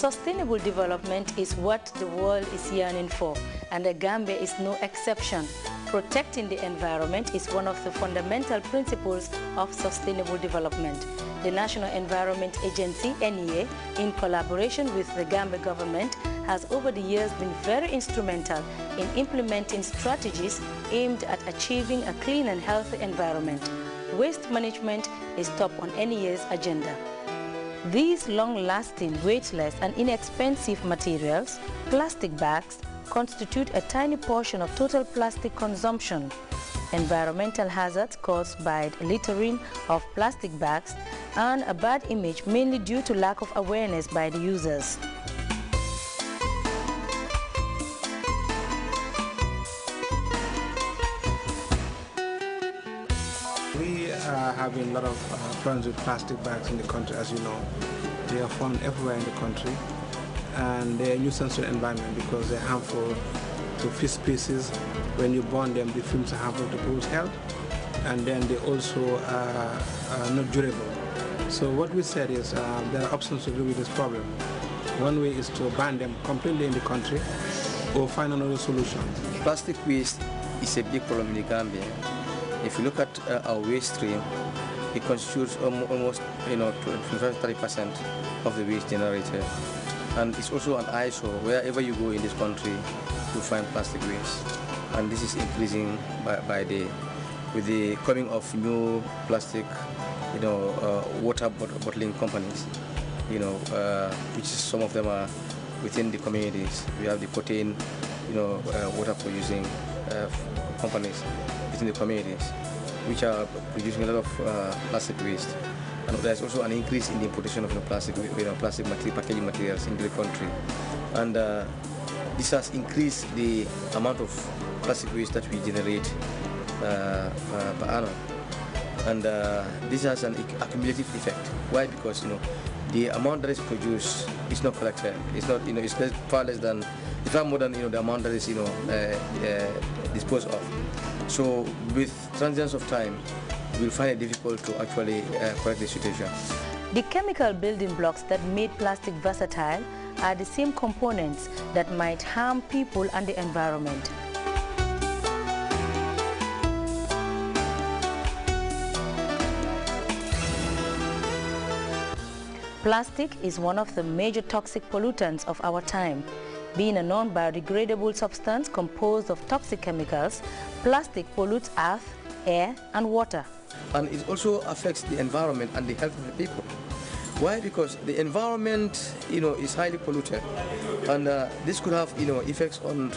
Sustainable development is what the world is yearning for, and the Gambia is no exception. Protecting the environment is one of the fundamental principles of sustainable development. The National Environment Agency, NEA, in collaboration with the Gambia government, has over the years been very instrumental in implementing strategies aimed at achieving a clean and healthy environment. Waste management is top on NEA's agenda. These long-lasting, weightless and inexpensive materials, plastic bags, constitute a tiny portion of total plastic consumption. Environmental hazards caused by littering of plastic bags and a bad image mainly due to lack of awareness by the users. We are having a lot of problems with plastic bags in the country, as you know. They are found everywhere in the country, and they are a nuisance to the environment because they're harmful to fish species. When you burn them, the fumes are harmful to people's health, and then they also are not durable. So what we said is there are options to deal with this problem. One way is to ban them completely in the country or find another solution. Plastic waste is a big problem in the Gambia. If you look at our waste stream, it constitutes almost 25–30% of the waste generated. And it's also an eyesore. Wherever you go in this country, you find plastic waste. And this is increasing by day. With the coming of new plastic, water bottling companies, which some of them are within the communities. We have the protein, water producing companies within the communities, which are producing a lot of plastic waste. And there's also an increase in the importation of plastic material, packaging materials into the country. And this has increased the amount of plastic waste that we generate per annum. And this has an accumulative effect. Why? Because the amount that is produced is not collected. It's not, it's far less than, far more than the amount that is disposed of. So with transience of time, we'll find it difficult to actually correct the situation. The chemical building blocks that made plastic versatile are the same components that might harm people and the environment. Plastic is one of the major toxic pollutants of our time. Being a non-biodegradable substance composed of toxic chemicals, plastic pollutes earth, air and water. And it also affects the environment and the health of the people. Why? Because the environment, is highly polluted, and this could have, effects on,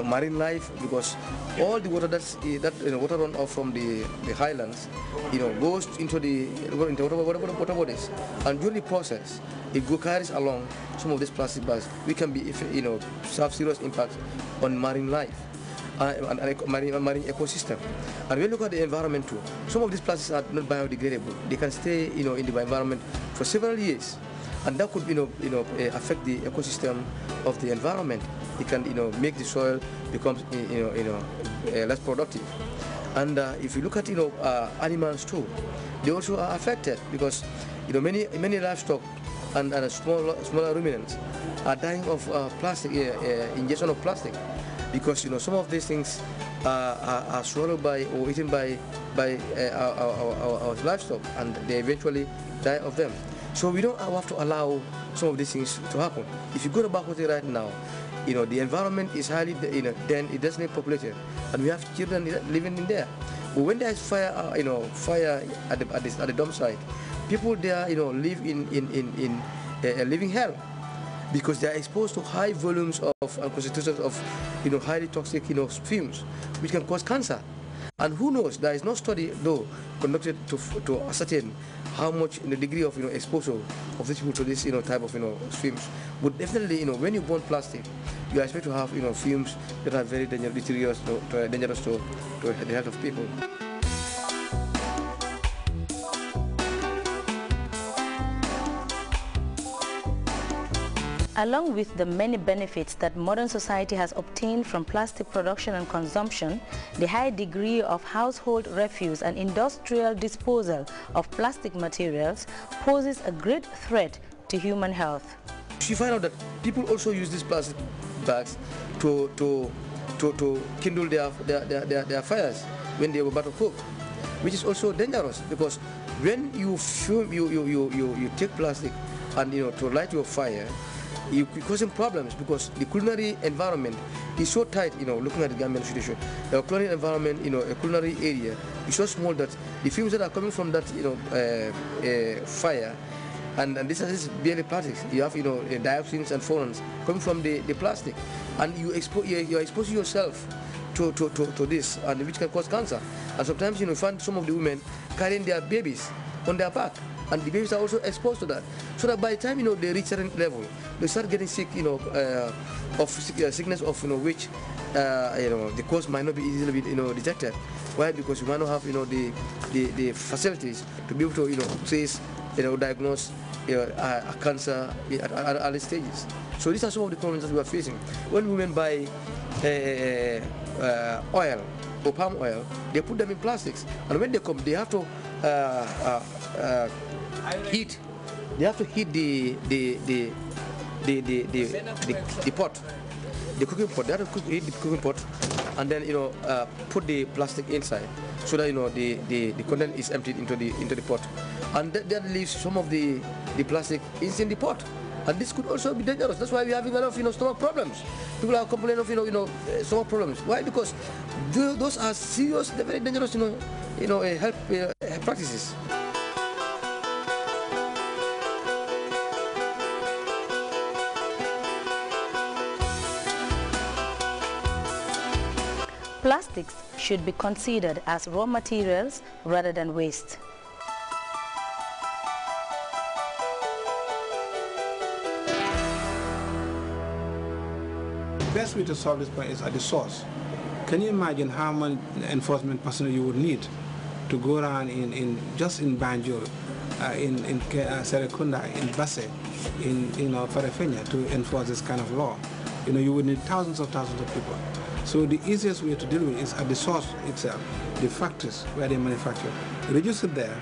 marine life, because all the water water run off from the highlands, goes into the water bodies, and during the process, it carries along some of these plastic bags, which can be, have serious impacts on marine life. And marine ecosystem. And when you look at the environment too, some of these plastics are not biodegradable. They can stay, in the environment for several years, and that could, affect the ecosystem of the environment. It can, make the soil become, less productive. And if you look at, animals too, they also are affected because, many livestock and smaller ruminants are dying of plastic ingestion of plastic. Because some of these things are swallowed by or eaten by our livestock, and they eventually die of them. So we don't have to allow some of these things to happen. If you go to Bakote right now, the environment is highly, then it doesn't populated, and we have children living in there. But when there is fire, fire at the dump site, people there, live in a living hell, because they are exposed to high volumes of concentrations of highly toxic fumes, which can cause cancer. And who knows? There is no study though conducted to ascertain how much in the degree of exposure of these people to this type of fumes. But definitely when you burn plastic, you expect to have fumes that are very dangerous to the health of people. Along with the many benefits that modern society has obtained from plastic production and consumption, the high degree of household refuse and industrial disposal of plastic materials poses a great threat to human health. she found out that people also use these plastic bags to kindle their fires when they were about to cook, which is also dangerous, because when you take plastic and to light your fire, you're causing problems, because the culinary environment is so tight. Looking at the Gambian situation, the culinary environment, a culinary area is so small that the fumes that are coming from that fire, and this is barely plastics. You have dioxins and phenols coming from the plastic, and you're exposing yourself to this, and which can cause cancer. And sometimes you find some of the women carrying their babies on their back, and the babies are also exposed to that. So that by the time they reach a certain level, they start getting sick, of sickness of which the cause might not be easily detected. Why? Because you might not have the facilities to be able to trace, diagnose a cancer at early stages. So these are some of the problems that we are facing. When women buy oil or palm oil, they put them in plastics, and when they come, they have to heat. They have to heat the pot, the cooking pot. They have to heat the cooking pot, and then put the plastic inside, so that the content is emptied into the pot, and that leaves some of the plastic is in the pot. And this could also be dangerous. That's why we're having a lot of stomach problems. People are complaining of stomach problems. Why? Because those are serious, they're very dangerous health practices. Plastics should be considered as raw materials rather than waste. The best way to solve this problem is at the source. Can you imagine how many enforcement personnel you would need to go around just in Banjul, in Serekunda, in Basse, in Farafenya to enforce this kind of law? You would need thousands of people. So the easiest way to deal with it is at the source itself, the factories where they manufacture. Reduce it there,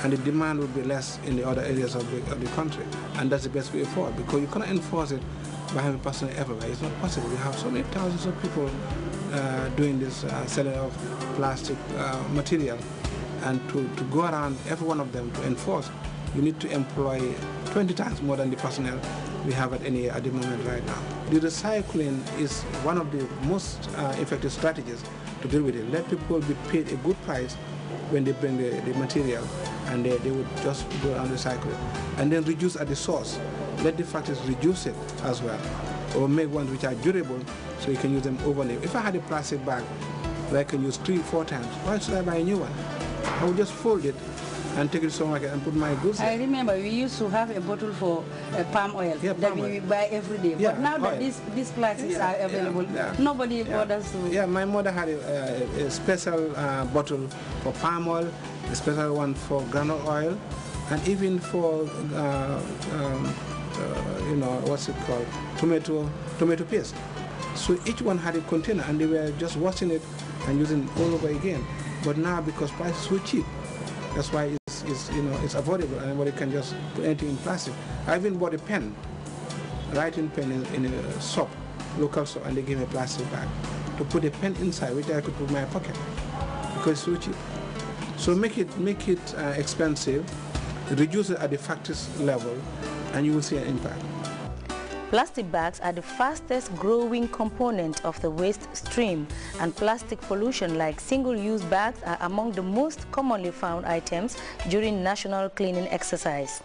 and the demand would be less in the other areas of the country. And that's the best way forward, because you cannot enforce it by having personnel everywhere. It's not possible. We have so many thousands of people doing this selling of plastic material, and to go around every one of them to enforce, you need to employ 20 times more than the personnel we have at the moment right now. The recycling is one of the most effective strategies to deal with it. Let people be paid a good price when they bring the material, and they would just go and recycle it. And then reduce at the source. Let the factories reduce it as well, or make ones which are durable so you can use them overlay. If I had a plastic bag that I can use 3-4 times, why should I buy a new one? I would just fold it and take it to the supermarket and put my goods there. I remember we used to have a bottle for palm oil that we buy every day. Yeah, but now that these plastics are available, nobody bothers to... Yeah, my mother had a special bottle for palm oil, a special one for granule oil, and even for, what's it called, tomato paste. So each one had a container, and they were just washing it and using it all over again. But now, because prices were cheap, that's why it's affordable, and anybody can just put anything in plastic. I even bought a pen, writing pen in a shop, local shop, and they gave me a plastic bag to put a pen inside, which I could put in my pocket, because it's so cheap. So make it expensive, reduce it at the factory's level, and you will see an impact. Plastic bags are the fastest growing component of the waste stream, and plastic pollution like single-use bags are among the most commonly found items during national cleaning exercise.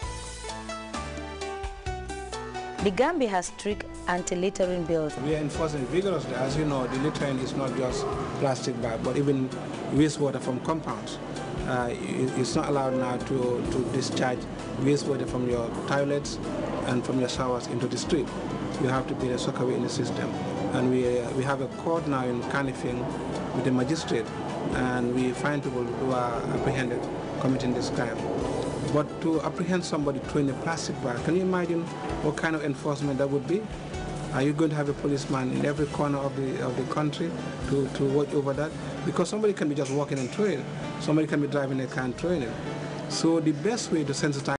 The Gambia has strict anti-littering bills. We are enforcing vigorously. As you know, the littering is not just plastic bag, but even wastewater from compounds. It's not allowed now to discharge wastewater from your toilets and from your showers into the street. You have to be a sockaway in the system. And we have a court now in Kanifing with a magistrate, and we find people who are apprehended committing this crime. But to apprehend somebody throwing a plastic bag, can you imagine what kind of enforcement that would be? Are you going to have a policeman in every corner of the country to watch over that? Because somebody can be just walking and throwing it. Somebody can be driving a car and throwing it. So the best way to sensitize